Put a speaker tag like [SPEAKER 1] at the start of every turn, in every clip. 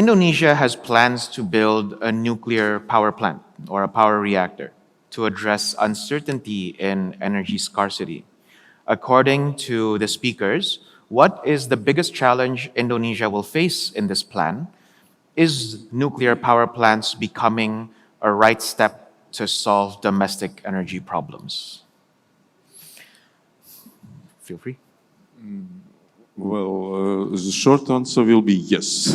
[SPEAKER 1] Indonesia has plans to build a nuclear power plant or a power reactor to address uncertainty in energy scarcity. According to the speakers, what is the biggest challenge Indonesia will face in this plan? Is nuclear power plants becoming a right step to solve domestic energy problems? Feel free.
[SPEAKER 2] Well, the short answer will be yes.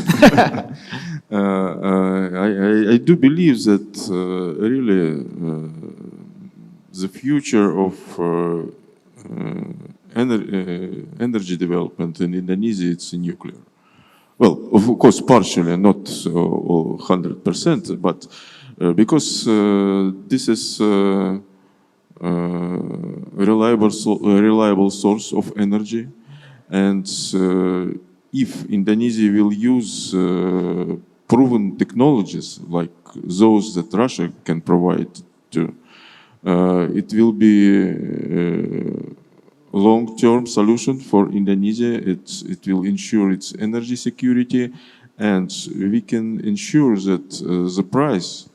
[SPEAKER 2] I do believe that really the future of energy development in Indonesia it's nuclear. Well, of course, partially, not 100%, but because this is reliable source of energy. And if Indonesia will use proven technologies like those that Russia can provide to, it will be a long-term solution for Indonesia. It will ensure its energy security, and we can ensure that the price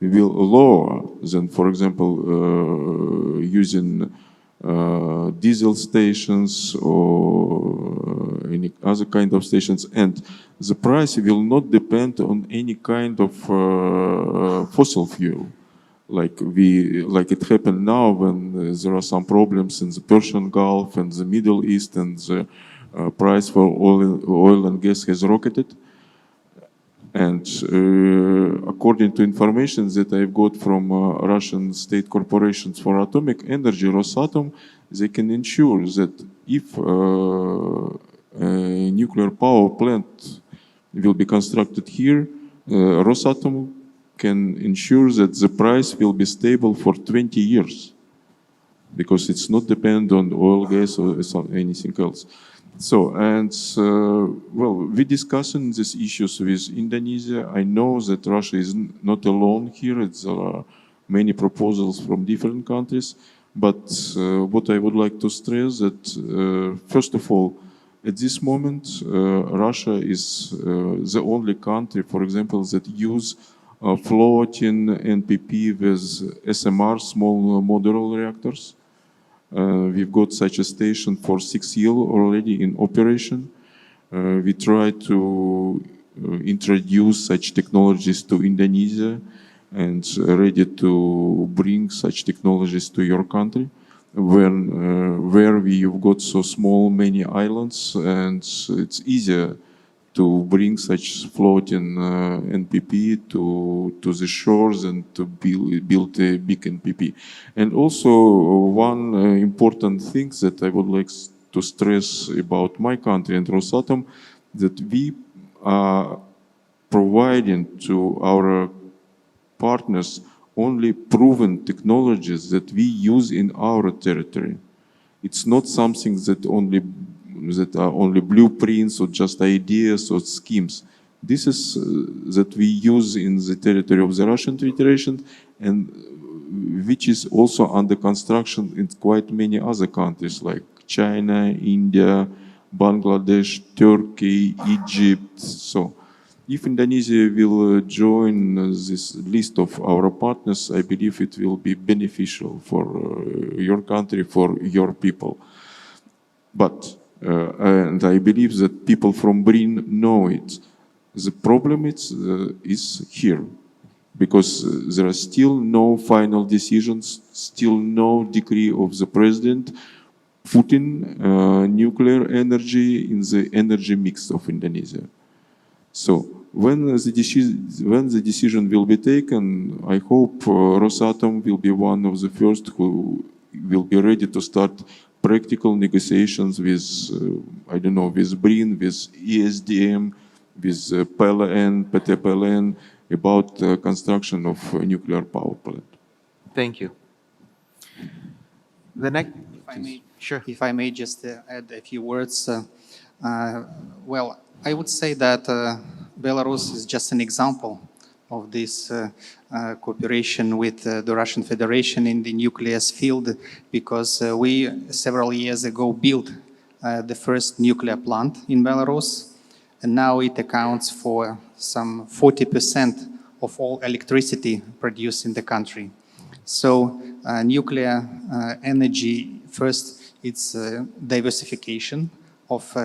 [SPEAKER 2] will lower than, for example, using diesel stations or any other kind of stations, and the price will not depend on any kind of fossil fuel, like it happened now when there are some problems in the Persian Gulf and the Middle East, and the price for oil and gas has rocketed. And according to information that I've got from Russian state corporations for atomic energy, Rosatom, they can ensure that if a nuclear power plant will be constructed here, Rosatom can ensure that the price will be stable for 20 years, because it's not dependent on oil, gas, or anything else. So, and well, we discussing these issues with Indonesia. I know that Russia is not alone here. There are many proposals from different countries. But what I would like to stress that, first of all, at this moment, Russia is the only country, for example, that use floating NPP with SMR, small modular reactors. We've got such a station for 6 years already in operation. We try to introduce such technologies to Indonesia and ready to bring such technologies to your country, where we've got so small, many islands, and it's easier to bring such floating NPP to the shores and to build a big NPP. And also one important thing that I would like to stress about my country and Rosatom, that we are providing to our partners only proven technologies that we use in our territory. It's not something that are only blueprints or just ideas or schemes. This is that we use in the territory of the Russian Federation, and which is also under construction in quite many other countries like China, India, Bangladesh, Turkey, Egypt. So if Indonesia will join this list of our partners, I believe it will be beneficial for your country, for your people. But and I believe that people from BRIN know it. The problem is here, because there are still no final decisions, still no decree of the president putting nuclear energy in the energy mix of Indonesia. So when the decision will be taken, I hope Rosatom will be one of the first who will be ready to start practical negotiations with, I don't know, with BRIN, with ESDM, with PLN, PTPLN, about construction of a nuclear power plant.
[SPEAKER 1] Thank you. The next,
[SPEAKER 3] if I may just add a few words. Well, I would say that Belarus is just an example of this cooperation with the Russian Federation in the nuclear field, because we several years ago built the first nuclear plant in Belarus, and now it accounts for some 40% of all electricity produced in the country. So nuclear energy, first, it's diversification of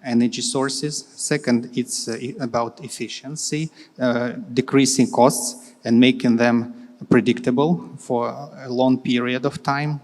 [SPEAKER 3] energy sources. Second, it's about efficiency, decreasing costs and making them predictable for a long period of time.